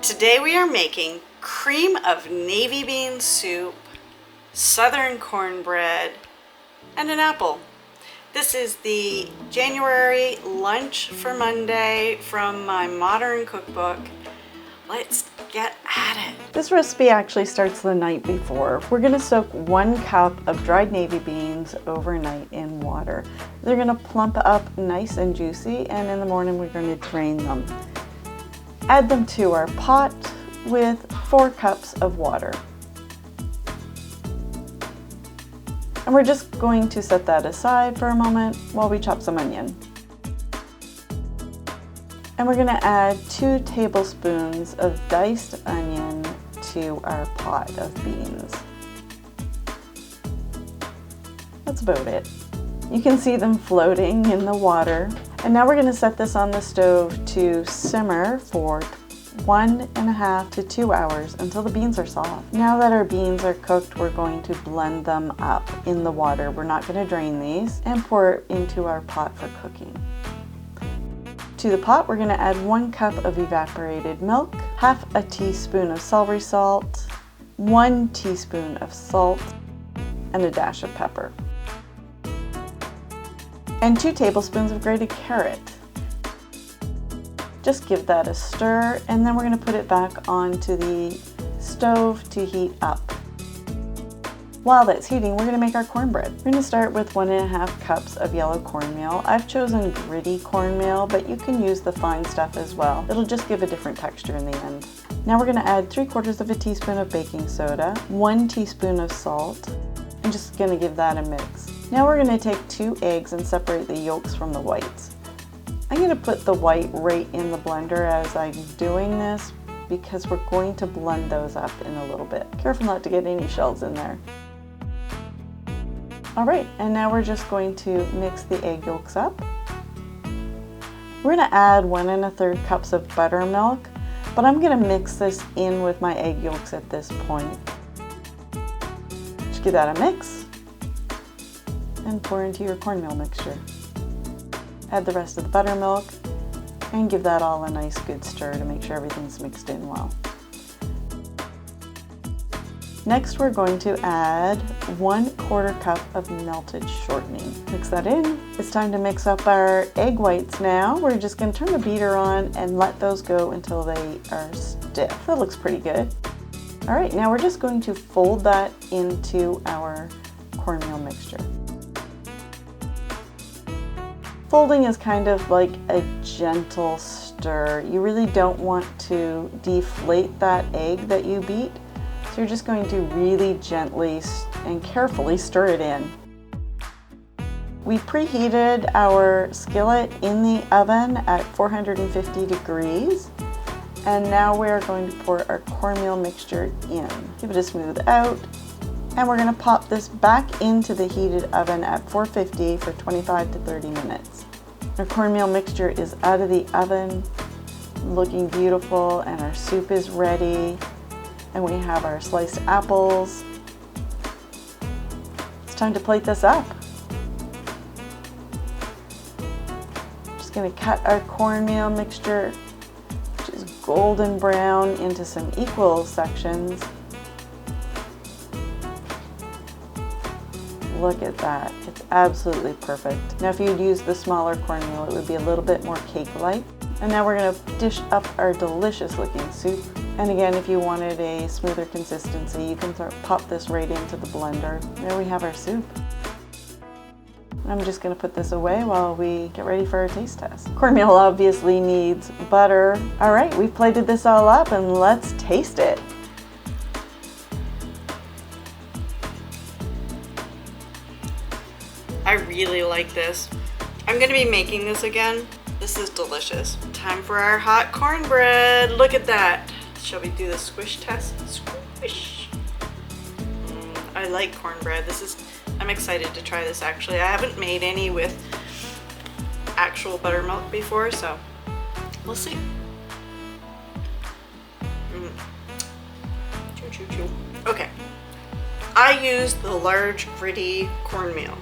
Today we are making cream of navy bean soup, southern cornbread, and an apple. This is the January lunch for Monday from my modern cookbook. Let's get at it. This recipe actually starts the night before. We're gonna soak 1 cup of dried navy beans overnight in water. They're gonna plump up nice and juicy, and in the morning we're gonna drain them. Add them to our pot with 4 cups of water. And we're just going to set that aside for a moment while we chop some onion. And we're going to add 2 tablespoons of diced onion to our pot of beans. That's about it. You can see them floating in the water. And now we're going to set this on the stove to simmer for 1.5 to 2 hours until the beans are soft. Now that our beans are cooked, we're going to blend them up in the water. We're not going to drain these, and pour it into our pot for cooking. To the pot, we're going to add 1 cup of evaporated milk, half a teaspoon of celery salt, 1 teaspoon of salt, and a dash of pepper, and 2 tablespoons of grated carrot. Just give that a stir, and then we're going to put it back onto the stove to heat up. While that's heating, we're going to make our cornbread. We're going to start with 1.5 cups of yellow cornmeal. I've chosen gritty cornmeal, but you can use the fine stuff as well. It'll just give a different texture in the end. Now we're going to add 3/4 of a teaspoon of baking soda, 1 teaspoon of salt, and just going to give that a mix. Now we're going to take 2 eggs and separate the yolks from the whites. I'm going to put the white right in the blender as I'm doing this because we're going to blend those up in a little bit. Careful not to get any shells in there. Alright, and now we're just going to mix the egg yolks up. We're going to add 1 1/3 cups of buttermilk, but I'm going to mix this in with my egg yolks at this point. Just give that a mix and pour into your cornmeal mixture. Add the rest of the buttermilk and give that all a nice good stir to make sure everything's mixed in well. Next, we're going to add 1/4 cup of melted shortening. Mix that in. It's time to mix up our egg whites now. We're just going to turn the beater on and let those go until they are stiff. That looks pretty good. All right, now we're just going to fold that into our cornmeal mixture. Folding is kind of like a gentle stir. You really don't want to deflate that egg that you beat. So you're just going to really gently and carefully stir it in. We preheated our skillet in the oven at 450 degrees. And now we're going to pour our cornmeal mixture in. Give it a smooth out. And we're going to pop this back into the heated oven at 450 for 25 to 30 minutes. Our cornmeal mixture is out of the oven, looking beautiful, and our soup is ready. And we have our sliced apples. It's time to plate this up. Just going to cut our cornmeal mixture, which is golden brown, into some equal sections. Look at that, it's absolutely perfect. Now if you'd use the smaller cornmeal, it would be a little bit more cake-like. And now we're going to dish up our delicious looking soup. And again, if you wanted a smoother consistency, you can pop this right into the blender. There we have our soup. I'm just going to put this away while we get ready for our taste test. Cornmeal obviously needs butter. All right, we've plated this all up and let's taste it. I really like this. I'm going to be making this again. This is delicious. Time for our hot cornbread. Look at that. Shall we do the squish test? Squish. I like cornbread. I'm excited to try this actually. I haven't made any with actual buttermilk before, so we'll see. Choo choo choo. Okay. I used the large gritty cornmeal.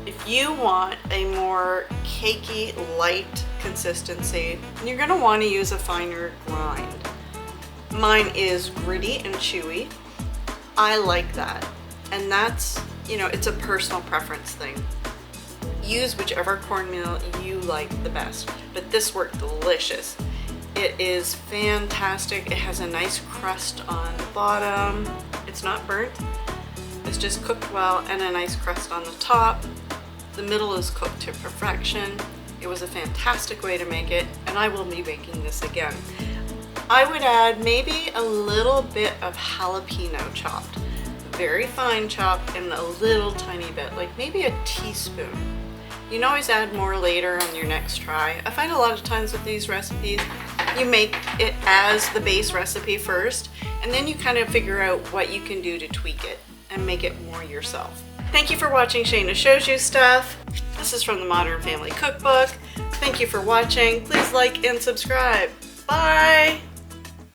If you want a more cakey, light consistency, you're going to want to use a finer grind. Mine is gritty and chewy. I like that. And that's, you know, it's a personal preference thing. Use whichever cornmeal you like the best, but this worked delicious. It is fantastic. It has a nice crust on the bottom. It's not burnt. It's just cooked well, and a nice crust on the top. The middle is cooked to perfection. It was a fantastic way to make it, and I will be making this again. I would add maybe a little bit of jalapeno chopped, very fine chopped, and a little tiny bit, like maybe a teaspoon. You can always add more later on your next try. I find a lot of times with these recipes, you make it as the base recipe first, and then you kind of figure out what you can do to tweak it and make it more yourself. Thank you for watching Shayna Shows You Stuff. This is from the Modern Family Cookbook. Thank you for watching. Please like and subscribe. Bye!